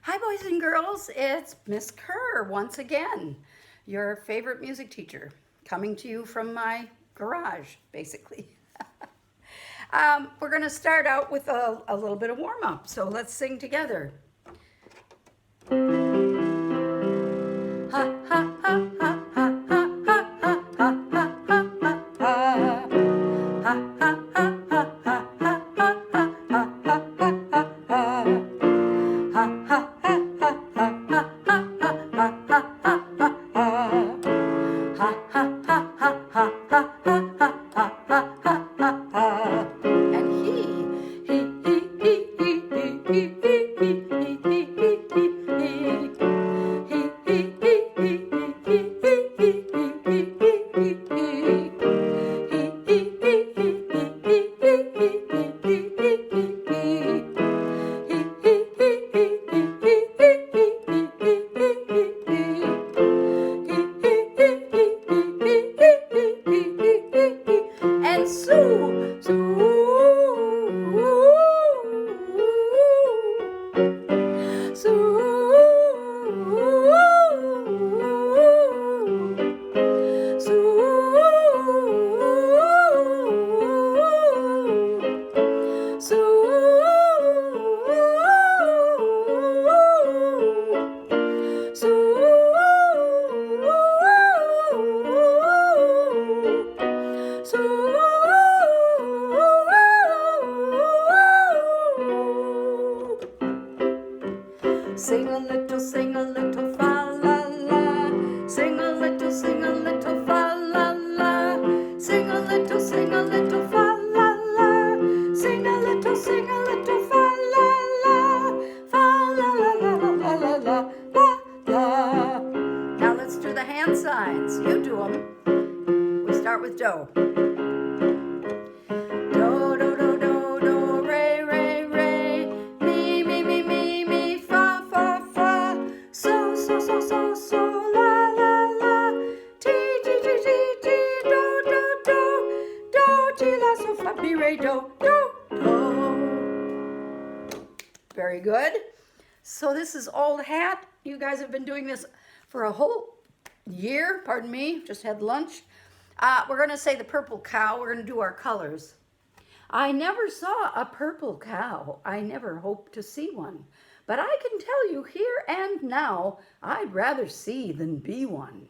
Hi, boys and girls. It's Miss Kerr once again, your favorite music teacher, coming to you from my garage, basically. We're going to start out with a little bit of warm-up, so let's sing together. Ha, ha, ha, ha, ha, ha, ha, ha, ha, ha, ha, ha. Ha, ha, ha, ha, ha, ha, ha, ha, ha, ha, ha, ha. Ha, ha, ha, ha, ha, ha, ha, ha, ha, ha, ha, ha. Ha, ha, ha, ha, ha, ha, ha, ha, ha, ha, ha, ha. And he, and Sue, Sue, sing a little, fa la la. Sing a little, fa la la. Sing a little, fa la la. Sing a little, fa la la. Fa la la la la la la la la. Now let's do the hand signs. You do them. We start with do. Do, do, do, do, do, re, re, re. Mi, mi, mi, mi, mi, fa, fa, fa. So, so, so, so, so, la, la, la. Ti, ti, ti, ti, ti, do, do, do. Do, ti, la, so, fa, mi, re, do, do, do. Very good. So this is Old Hat. You guys have been doing this for a whole year. Pardon me, just had lunch. We're going to say the purple cow. We're going to do our colors. I never saw a purple cow. I never hoped to see one. But I can tell you here and now, I'd rather see than be one.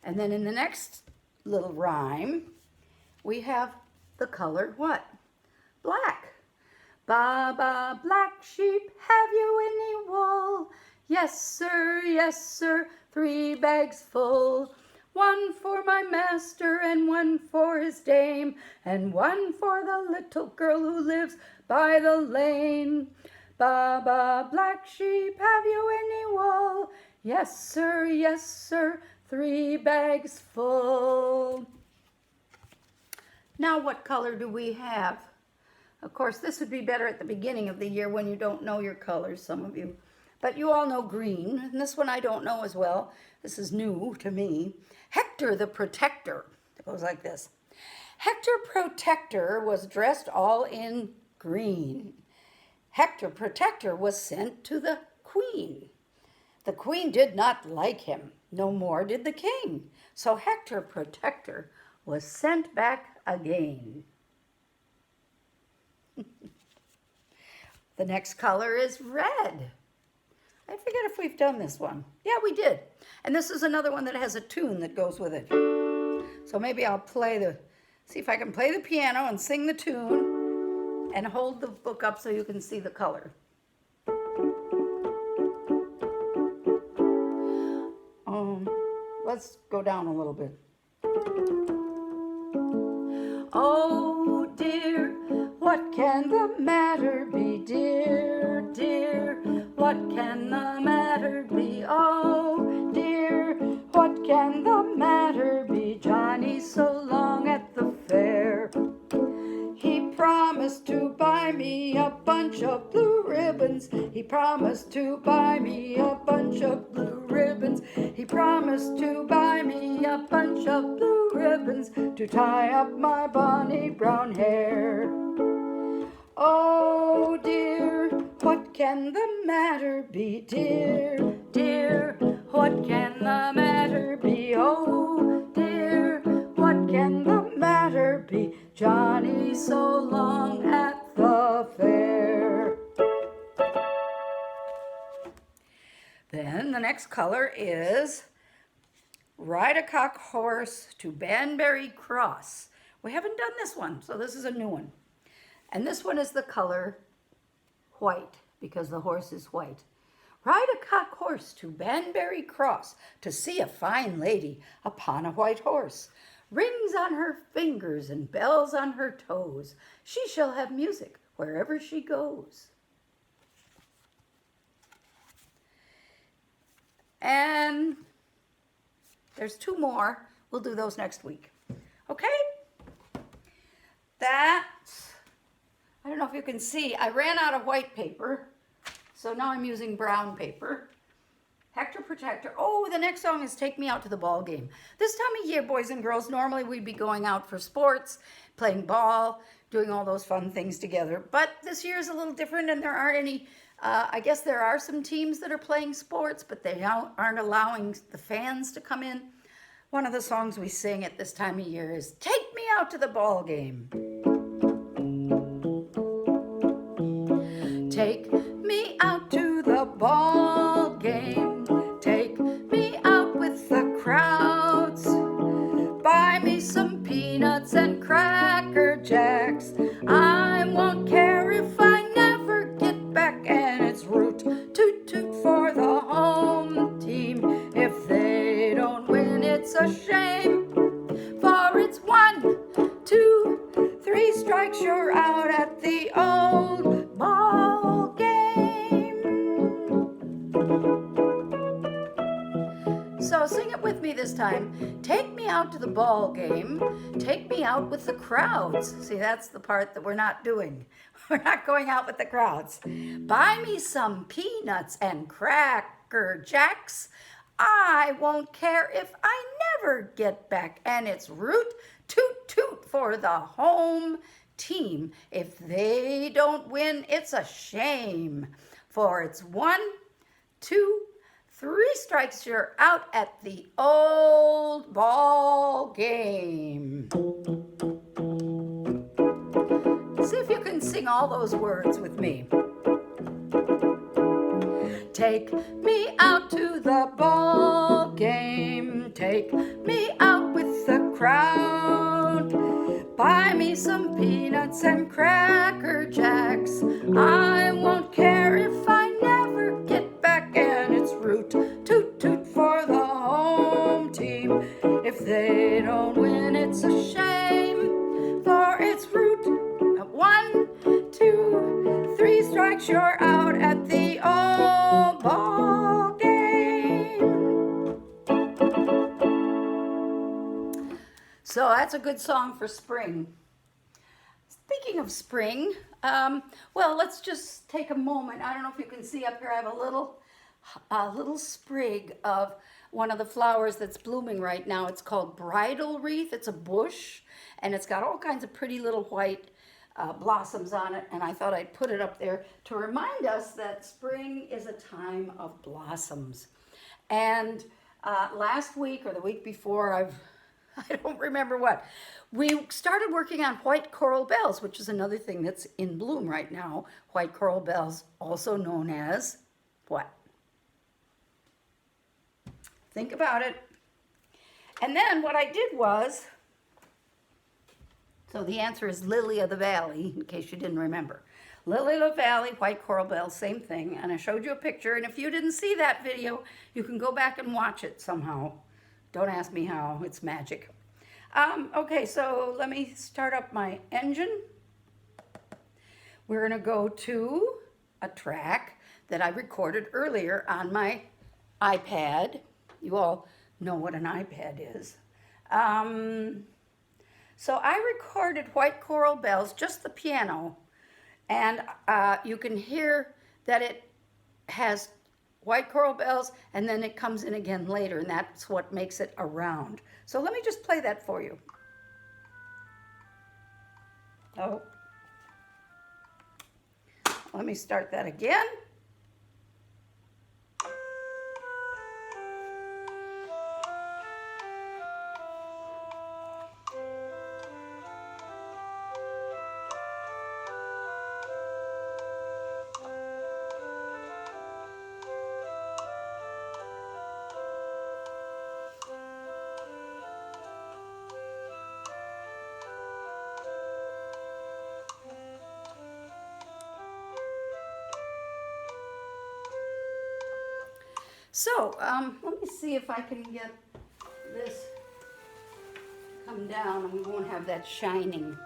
And then in the next little rhyme, we have the color what? Black. Baba, black sheep, have you any wool? Yes, sir, 3 bags full. 1 for my master, and 1 for his dame, and 1 for the little girl who lives by the lane. Baba, black sheep, have you any wool? Yes, sir, 3 bags full. Now what color do we have? Of course, this would be better at the beginning of the year when you don't know your colors, some of you. But you all know green, and this one I don't know as well. This is new to me. Hector the Protector. It goes like this. Hector Protector was dressed all in green. Hector Protector was sent to the queen. The queen did not like him, no more did the king. So Hector Protector was sent back again. The next color is red. I forget if we've done this one. Yeah, we did. And this is another one that has a tune that goes with it. So maybe I'll see if I can play the piano and sing the tune and hold the book up so you can see the color. Let's go down a little bit. Oh dear, what can the matter be, dear, dear? What can the matter be? Oh dear, what can the matter be? Johnny's so long at the fair. He promised to buy me a bunch of blue ribbons. He promised to buy me a bunch of blue ribbons. He promised to buy me a bunch of blue ribbons to tie up my bonny brown hair. Oh dear, what What can the matter be, dear, dear? What can the matter be? Oh, dear, what can the matter be? Johnny so long at the fair. Then the next color is ride a cock horse to Banbury Cross. We haven't done this one, so this is a new one. And this one is the color white, because the horse is white. Ride a cock horse to Banbury Cross to see a fine lady upon a white horse. Rings on her fingers and bells on her toes. She shall have music wherever she goes. And there's two more. We'll do those next week. Okay? I don't know if you can see, I ran out of white paper, so now I'm using brown paper. Hector Protector. Oh, the next song is Take Me Out to the Ball Game. This time of year, boys and girls, normally we'd be going out for sports, playing ball, doing all those fun things together. But this year is a little different, and there aren't any, I guess there are some teams that are playing sports, but they aren't allowing the fans to come in. One of the songs we sing at this time of year is Take Me Out to the Ball Game. Take me out to the ball game. Take me out with the crowds. Buy me some peanuts and Cracker Jacks. I won't care if I never get back, and it's root toot toot for the home team. If they don't win, it's a shame. For it's 1, 2, 3 strikes, you're out at the old ball game. So sing it with me this time. Take me out to the ball game. Take me out with the crowds. See, that's the part that we're not doing. We're not going out with the crowds. Buy me some peanuts and Cracker Jacks. I won't care if I never get back, and it's root toot toot for the home team. If they don't win, it's a shame. For it's 1, 2, 3 strikes, you're out at the old ball game. See if you can sing all those words with me. Take me out to the ball game. Take me out with the crowd. Buy me some peanuts and Cracker Jacks. I won't care if I never get back, and it's root toot toot for the home team. If they don't win, it's a shame. For it's root 1, 2, 3 strikes, you're out at the old ball game. So that's a good song for spring. Speaking of spring, well, let's just take a moment. I don't know if you can see up here, I have a little sprig of one of the flowers that's blooming right now. It's called bridal wreath. It's a bush, and it's got all kinds of pretty little white blossoms on it, and I thought I'd put it up there to remind us that spring is a time of blossoms. And last week or the week before, I don't remember what, we started working on white coral bells, which is another thing that's in bloom right now. White coral bells, also known as what? Think about it. And then what I did was, so the answer is lily of the valley, in case you didn't remember. Lily of the valley, white coral bells, same thing. And I showed you a picture, and if you didn't see that video, you can go back and watch it somehow. Don't ask me how, it's magic. Okay, so let me start up my engine. We're gonna go to a track that I recorded earlier on my iPad. You all know what an iPad is. So I recorded White Coral Bells, just the piano, and you can hear that it has White Coral Bells, and then it comes in again later, and that's what makes it a round. So let me just play that for you. Oh. Let me start that again. So, let me see if I can get this come down and we won't have that shining.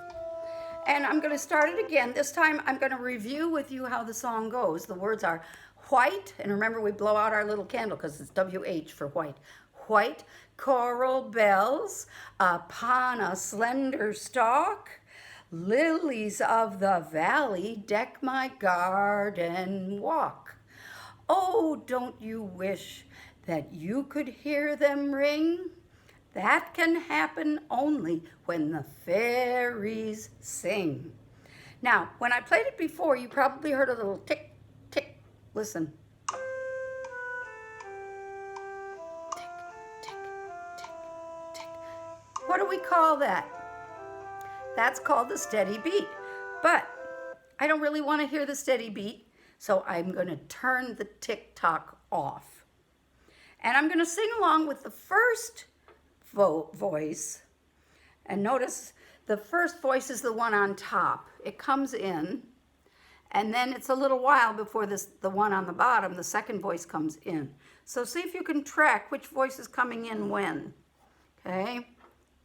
And I'm going to start it again. This time I'm going to review with you how the song goes. The words are white, and remember we blow out our little candle because it's WH for white. White coral bells upon a slender stalk, lilies of the valley deck my garden walk. Oh, don't you wish that you could hear them ring? That can happen only when the fairies sing. Now, when I played it before, you probably heard a little tick, tick. Listen. Tick, tick, tick, tick. What do we call that? That's called the steady beat. But I don't really want to hear the steady beat, so I'm going to turn the tick-tock off. And I'm going to sing along with the first voice, and notice the first voice is the one on top. It comes in, and then it's a little while before the one on the bottom, the second voice comes in. So see if you can track which voice is coming in when. Okay,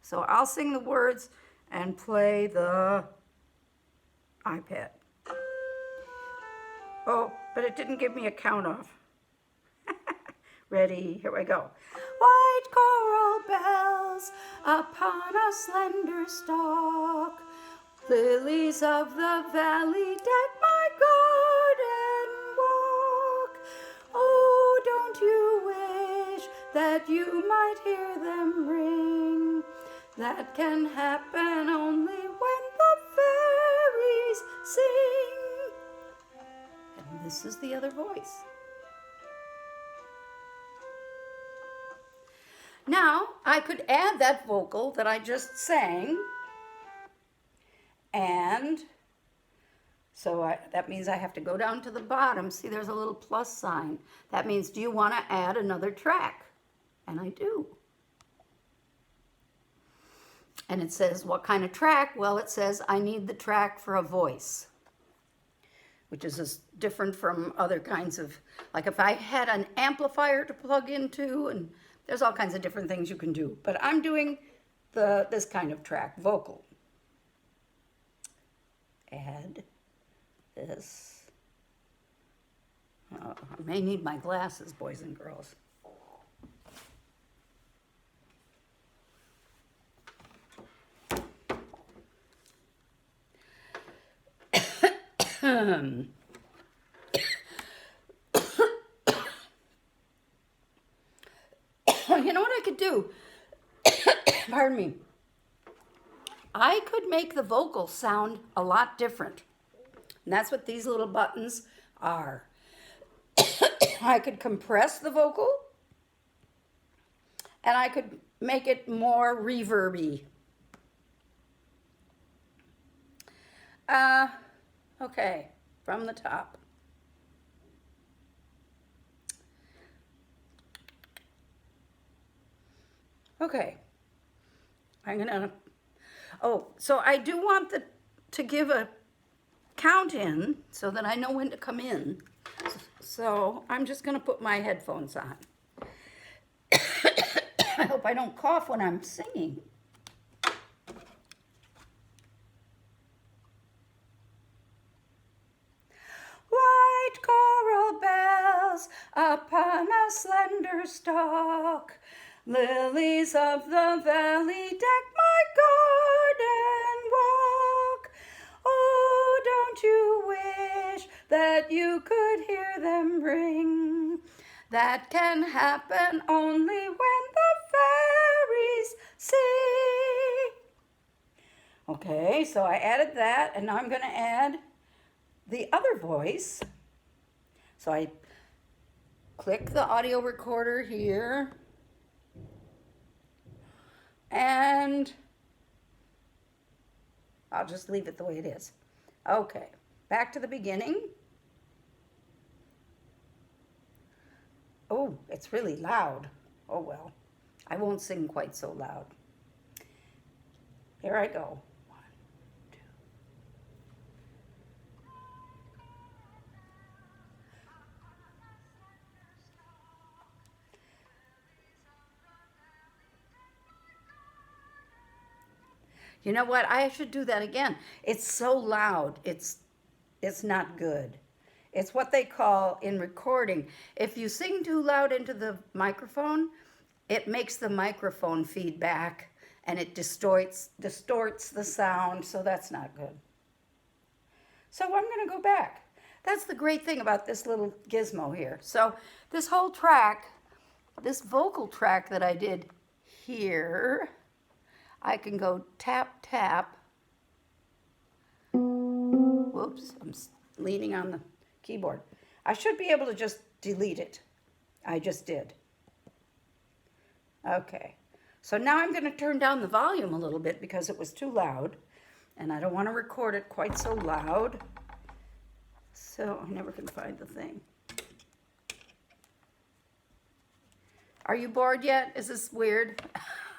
so I'll sing the words and play the iPad. Oh, but it didn't give me a count off. Ready, here we go. White coral bells upon a slender stalk, lilies of the valley deck my garden walk. Oh, don't you wish that you might hear them ring? That can happen only when the fairies sing. And this is the other voice. Now, I could add that vocal that I just sang, and so that means I have to go down to the bottom. See, there's a little plus sign. That means, do you want to add another track? And I do. And it says, what kind of track? Well, it says, I need the track for a voice, which is different from other kinds of, like if I had an amplifier to plug into, and there's all kinds of different things you can do. But I'm doing this kind of track, vocal. Add this. I may need my glasses, boys and girls. You know what I could do? Pardon me. I could make the vocal sound a lot different. And that's what these little buttons are. I could compress the vocal, and I could make it more reverby. Okay, from the top. Okay, I'm gonna, oh, so I do want to give a count in so that I know when to come in. So I'm just gonna put my headphones on. I hope I don't cough when I'm singing. White coral bells upon a slender stalk, lilies of the valley deck my garden walk. Oh, don't you wish that you could hear them ring? That can happen only when the fairies sing. Okay, so I added that, and now I'm going to add the other voice. So I click the audio recorder here, and I'll just leave it the way it is. Okay, back to the beginning. Oh, it's really loud. Oh well, I won't sing quite so loud. Here I go. You know what? I should do that again. It's so loud. It's not good. It's what they call in recording. If you sing too loud into the microphone, it makes the microphone feedback and it distorts the sound, so that's not good. So I'm going to go back. That's the great thing about this little gizmo here. So this whole track, this vocal track that I did here, I can go tap, tap. Whoops, I'm leaning on the keyboard. I should be able to just delete it. I just did. Okay, so now I'm going to turn down the volume a little bit because it was too loud, and I don't want to record it quite so loud. So I never can find the thing. Are you bored yet? Is this weird?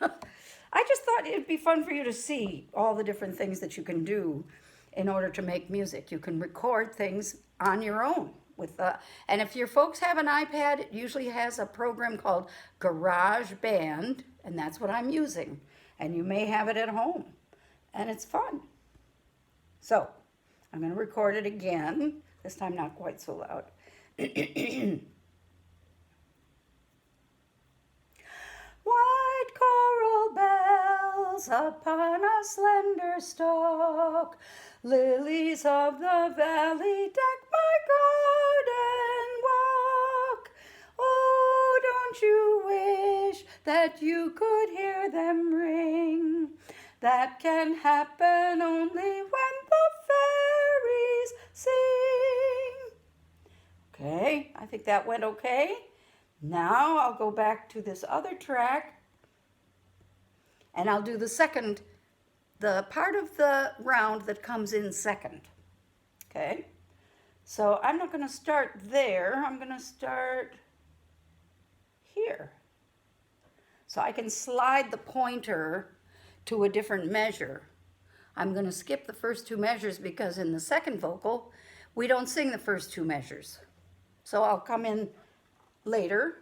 I just thought it'd be fun for you to see all the different things that you can do in order to make music. You can record things on your own with and if your folks have an iPad, it usually has a program called GarageBand, and that's what I'm using. And you may have it at home, and it's fun. So I'm going to record it again. This time not quite so loud. White coral bells upon a slender stalk, lilies of the valley deck my garden walk. Oh, don't you wish that you could hear them ring? That can happen only when the fairies sing. Okay, I think that went okay. Now I'll go back to this other track and I'll do the part of the round that comes in second. Okay, so I'm not going to start there. I'm going to start here. So I can slide the pointer to a different measure. I'm going to skip the first two measures because in the second vocal, we don't sing the first two measures. So I'll come in later.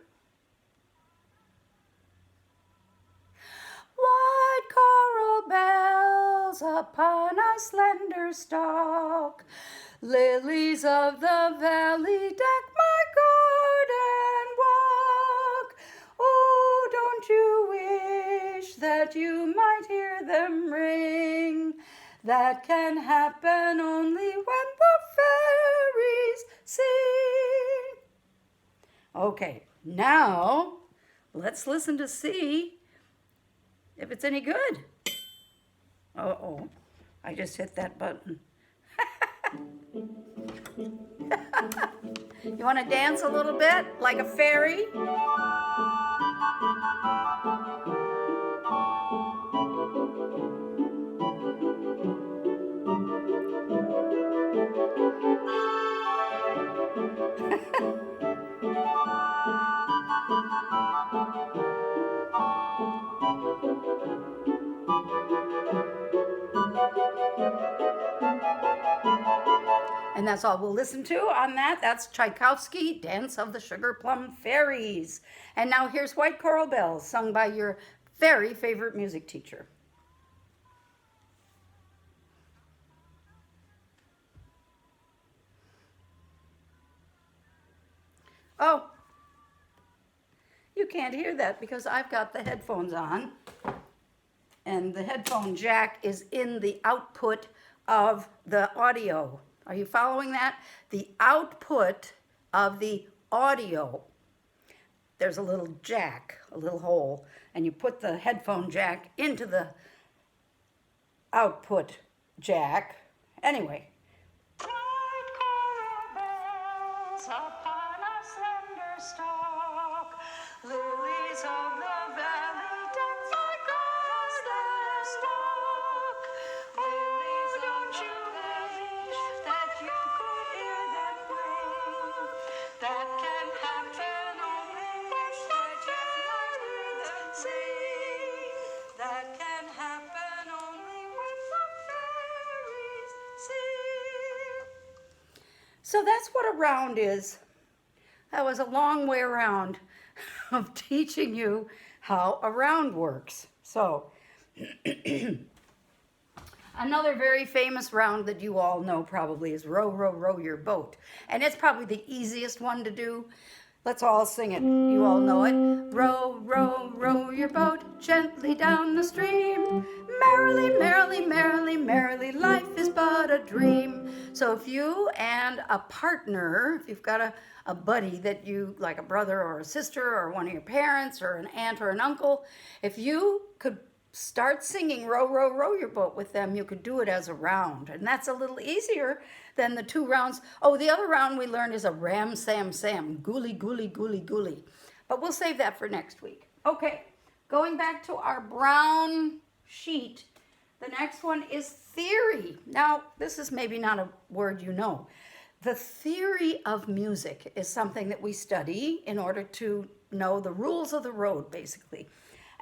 White coral bells upon a slender stalk, lilies of the valley deck my garden walk. Oh, don't you wish that you might hear them ring? That can happen only when the fairies sing. Okay, now let's listen to see if it's any good. Uh-oh, I just hit that button. You want to dance a little bit like a fairy? And that's all we'll listen to on that. That's Tchaikovsky, Dance of the Sugar Plum Fairies. And now here's White Coral Bells, sung by your very favorite music teacher. Oh, you can't hear that because I've got the headphones on. And the headphone jack is in the output of the audio. Are you following that? The output of the audio. There's a little jack, a little hole, and you put the headphone jack into the output jack. Anyway. White coral bells upon a slender stalk, lilies of the valley deck my garden walk. Oh, don't you wish that you could hear them ring? That can happen only when the fairies sing. That can happen only when the fairies sing. So that's what a round is. That was a long way around of teaching you how a round works. So Another very famous round that you all know probably is row, row, row your boat. And it's probably the easiest one to do. Let's all sing it. You all know it. Row, row, row your boat gently down the stream. Merrily, merrily, merrily, merrily, life is but a dream. So if you and a partner, if you've got a buddy that you, like a brother or a sister or one of your parents or an aunt or an uncle, if you could start singing row, row, row your boat with them, you could do it as a round. And that's a little easier than the 2 rounds. Oh, the other round we learned is a ram, sam, sam, gooly, gooly, gooly, gooly. But we'll save that for next week. Okay, going back to our brown sheet, the next one is theory. Now, this is maybe not a word you know. The theory of music is something that we study in order to know the rules of the road, basically.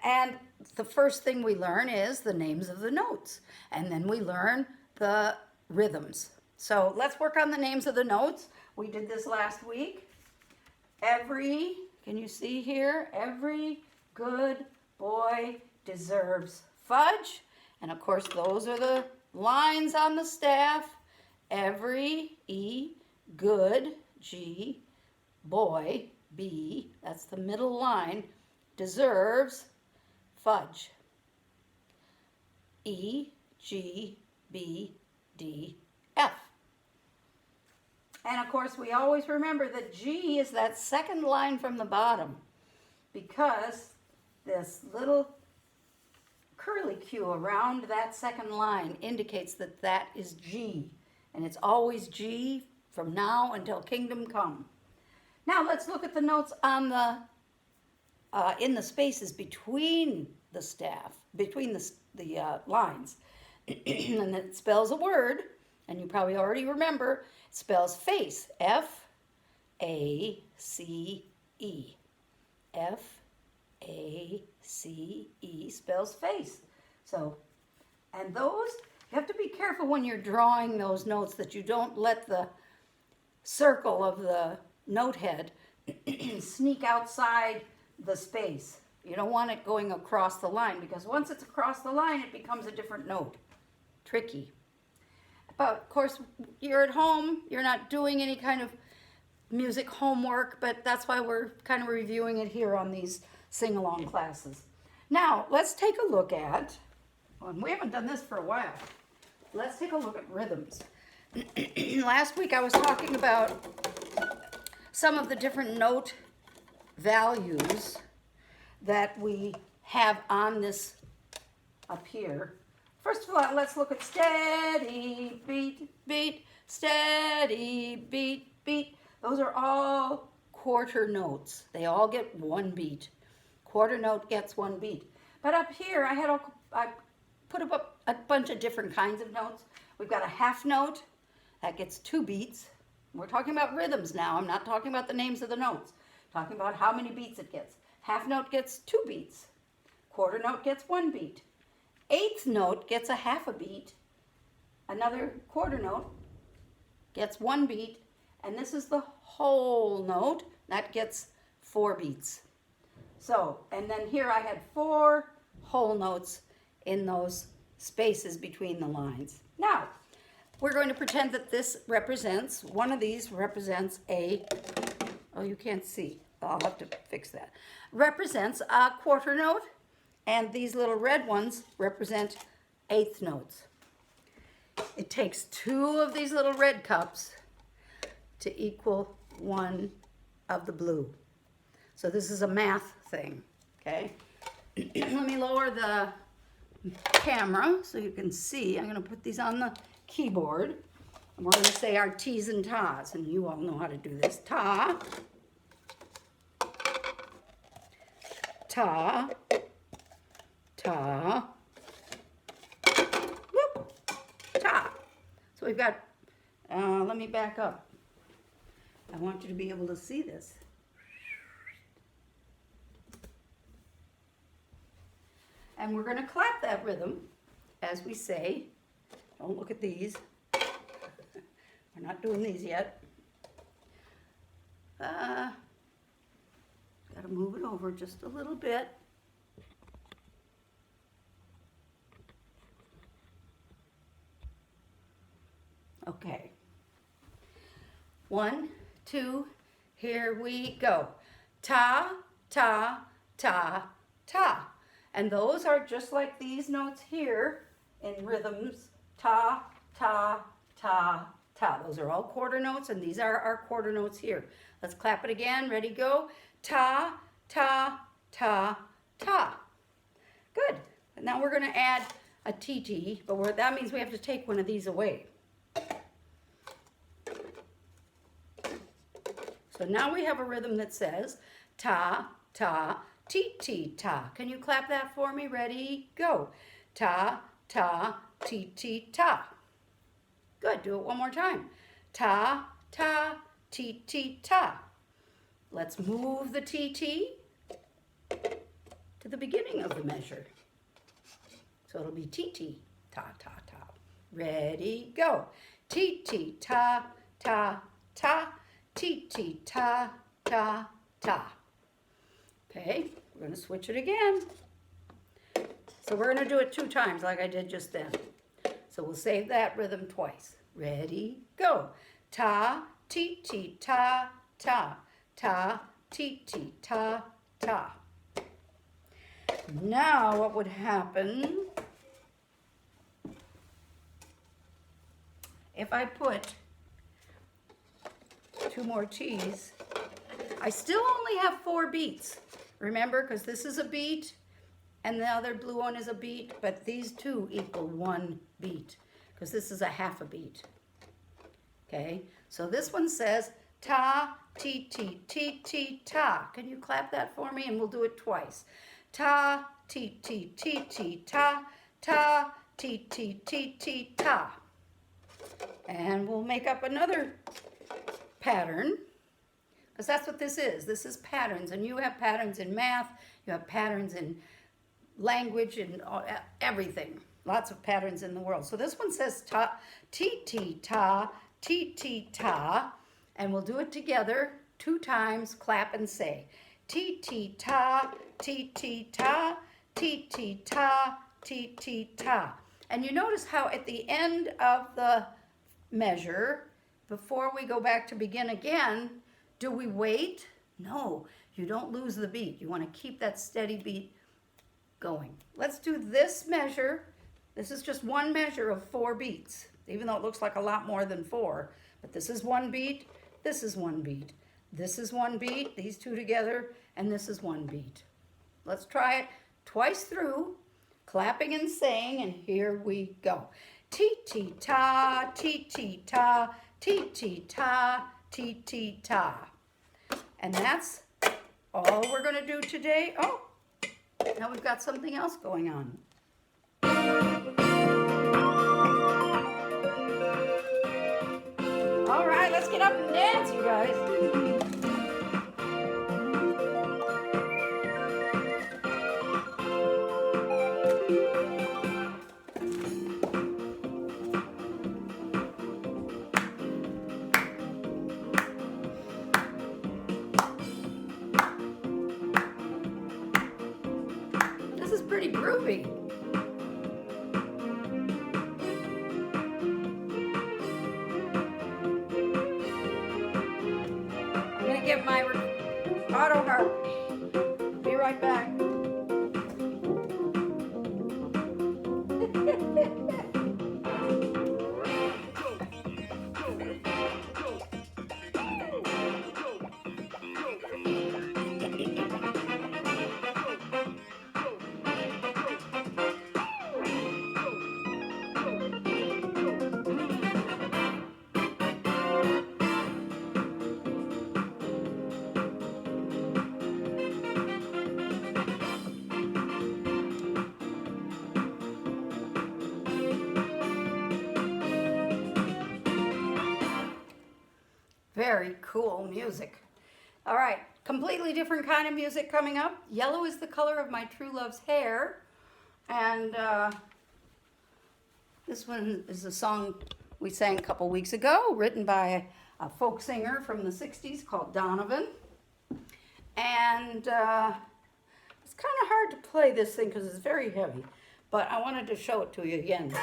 And the first thing we learn is the names of the notes. And then we learn the rhythms. So let's work on the names of the notes. We did this last week. Can you see here? Every good boy deserves fudge. And of course, those are the lines on the staff. Every, E, good, G, boy, B, that's the middle line, deserves fudge. E, G, B, D, F. And of course, we always remember that G is that second line from the bottom because this little curlicue around that second line indicates that that is G. And it's always G from now until kingdom come. Now let's look at the notes on the in the spaces between the staff, between the lines. And it spells a word, and you probably already remember, it spells face, F-A-C-E. F-A-C-E spells face. So, and those, you have to be careful when you're drawing those notes that you don't let the circle of the note head sneak outside the space. You don't want it going across the line because once it's across the line, it becomes a different note. Tricky. But of course, you're at home, you're not doing any kind of music homework, but that's why we're kind of reviewing it here on these sing-along classes. Now, let's take a look at, well, we haven't done this for a while. Let's take a look at rhythms. Last week I was talking about some of the different note values that we have on this up here. First of all, let's look at steady, beat, beat, steady, beat, beat. Those are all quarter notes. They all get 1 beat. Quarter note gets 1 beat. But up here, I put up a bunch of different kinds of notes. We've got a half note that gets 2 beats. We're talking about rhythms now. I'm not talking about the names of the notes. I'm talking about how many beats it gets. Half note gets 2 beats. Quarter note gets 1 beat. Eighth note gets a half a beat. Another quarter note gets 1 beat. And this is the whole note. That gets 4 beats. So, and then here I had 4 whole notes in those spaces between the lines. Now, we're going to pretend that this represents, one of these represents a, oh, you can't see. I'll have to fix that. Represents a quarter note, and these little red ones represent eighth notes. It takes 2 of these little red cups to equal 1 of the blue. So this is a math thing, okay? Let me lower the camera so you can see. I'm going to put these on the keyboard. And we're going to say our T's and Ta's, and you all know how to do this. Ta, ta, ta, whoop, ta. So we've got, let me back up. I want you to be able to see this. And we're going to clap that rhythm as we say. Don't look at these. We're not doing these yet. Got to move it over just a little bit. 1, 2, here we go. Ta, ta, ta, ta. And those are just like these notes here in rhythms. Ta, ta, ta, ta. Those are all quarter notes, and these are our quarter notes here. Let's clap it again. Ready, go. Ta, ta, ta, ta. Good. And now we're going to add a TT, but that means we have to take one of these away. So now we have a rhythm that says ta, ta, ti, ti, ta. Can you clap that for me? Ready, go. Ta, ta, ti, ti, ta. Good, do it one more time. Ta, ta, ti, ti, ta. Let's move the TT to the beginning of the measure. So it'll be TT, ta, ta, ta. Ready, go. TT, ta, ta, ta. Ti, ta, ta, ta. Okay, we're going to switch it again. So we're going to do it 2 times like I did just then. So we'll save that rhythm twice. Ready, go. Ta, ti, ti, ta, ta. Ta, ti, ti, ta, ta. Now what would happen if I put 2 more T's? I still only have 4 beats. Remember, because this is a beat and the other blue one is a beat, but these 2 equal 1 beat because this is a half a beat. Okay, so this one says ta, ti, ti, ti, ti, ta. Can you clap that for me? And we'll do it twice. Ta, ti, ti, ti, ti, ta. Ta, ti, ti, ti, ti, ta. And we'll make up another pattern, because that's what this is. This is patterns, and you have patterns in math, you have patterns in language, and everything. Lots of patterns in the world. So this one says ta, ti, ti, ta, ti, ti, ta, and we'll do it together 2 times. Clap and say ti, ti, ta, ti, ti, ta, ti, ti, ta, ti, ti, ta. And you notice how at the end of the measure, before we go back to begin again, do we wait? No, you don't lose the beat. You want to keep that steady beat going. Let's do this measure. This is just one measure of 4 beats, even though it looks like a lot more than 4. But this is 1 beat, this is 1 beat. This is 1 beat, these 2 together, and this is 1 beat. Let's try it twice through, clapping and saying, and here we go. Ti, ti, ta, ti, ti, ta, ti, ti, ta, ti, ti, ta. And that's all we're going to do today. Oh, now we've got something else going on. All right, let's get up and dance, you guys. This is pretty groovy. I'm gonna get my auto harp. Be right back. Very cool music. All right, completely different kind of music coming up. Yellow is the color of my true love's hair. And this one is a song we sang a couple weeks ago, written by a folk singer from the 60s called Donovan. And it's kind of hard to play this thing because it's very heavy, but I wanted to show it to you again.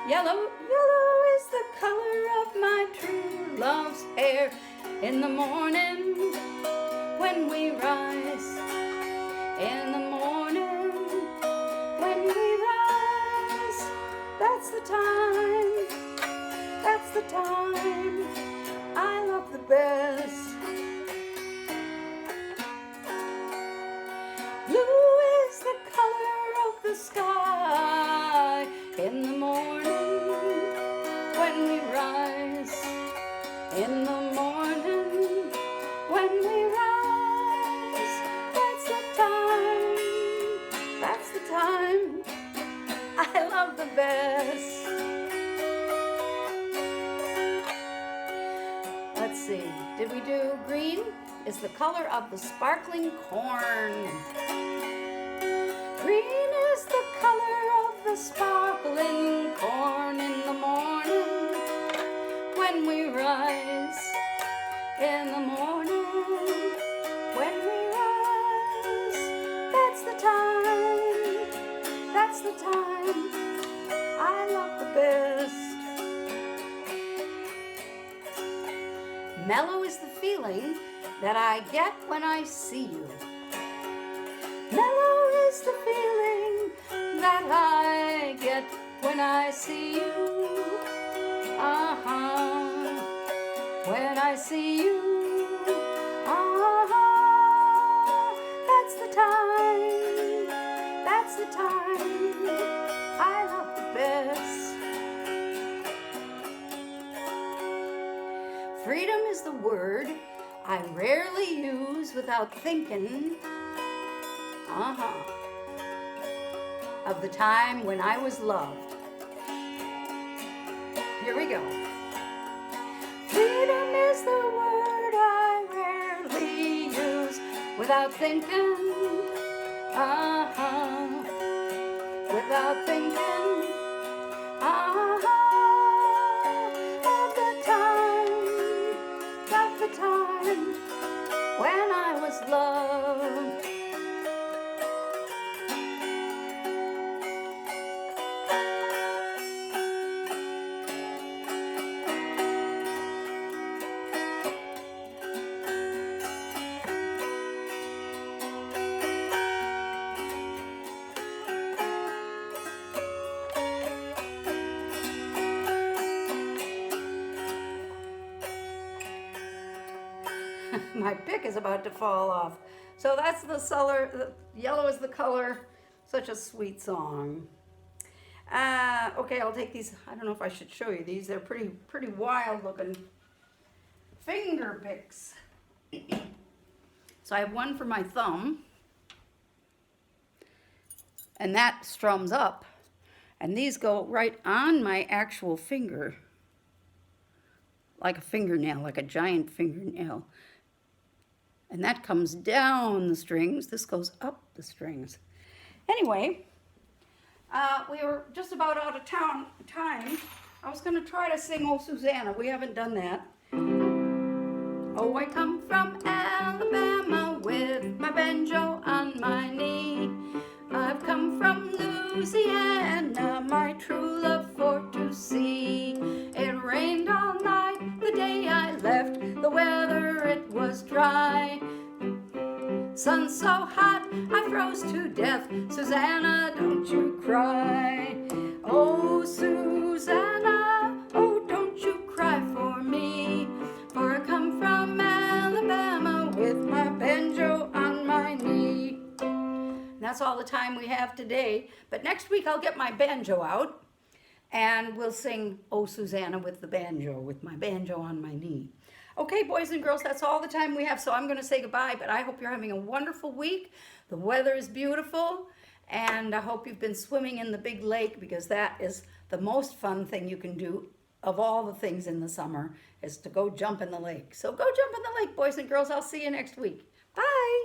Yellow, yellow is the color of my true love's hair. In the morning when we rise, in the morning when we rise, that's the time, that's the time I love the best. Blue is the color of the sky. In the morning when we rise, in the morning when we rise, that's the time I love the best. Let's see, did we do green? Is the color of the sparkling corn. Green is the color of the sparkling corn. In the morning when we rise, in the morning when we rise, that's the time I love the best. Mellow is the feeling that I get when I see you. Mellow is the feeling that I get when I see you. When I see you. That's the time I love the best. Freedom is the word I rarely use without thinking of the time when I was loved. Here we go. Freedom is the word I rarely use without thinking, without thinking, of the time when I was loved. My pick is about to fall off. So that's the color, yellow is the color. Such a sweet song. Okay, I'll take these. I don't know if I should show you these. They're pretty wild looking finger picks. So I have one for my thumb. And that strums up. And these go right on my actual finger. Like a fingernail, like a giant fingernail. And that comes down the strings. This goes up the strings. Anyway, we were just about out of time. I was going to try to sing Oh Susanna. We haven't done that. Oh, I come from Alabama with my banjo on my knee. I've come from Louisiana, my true love for to see. It rained all night the day I left, the weather it was dry. Sun so hot I froze to death, Susanna, don't you cry. Oh, Susanna, oh, don't you cry for me, for I come from Alabama with my banjo on my knee. That's all the time we have today, but next week I'll get my banjo out and we'll sing Oh Susanna with the banjo, with my banjo on my knee. Okay, boys and girls, that's all the time we have, so I'm going to say goodbye, but I hope you're having a wonderful week. The weather is beautiful, and I hope you've been swimming in the big lake, because that is the most fun thing you can do of all the things in the summer, is to go jump in the lake. So go jump in the lake, boys and girls. I'll see you next week. Bye.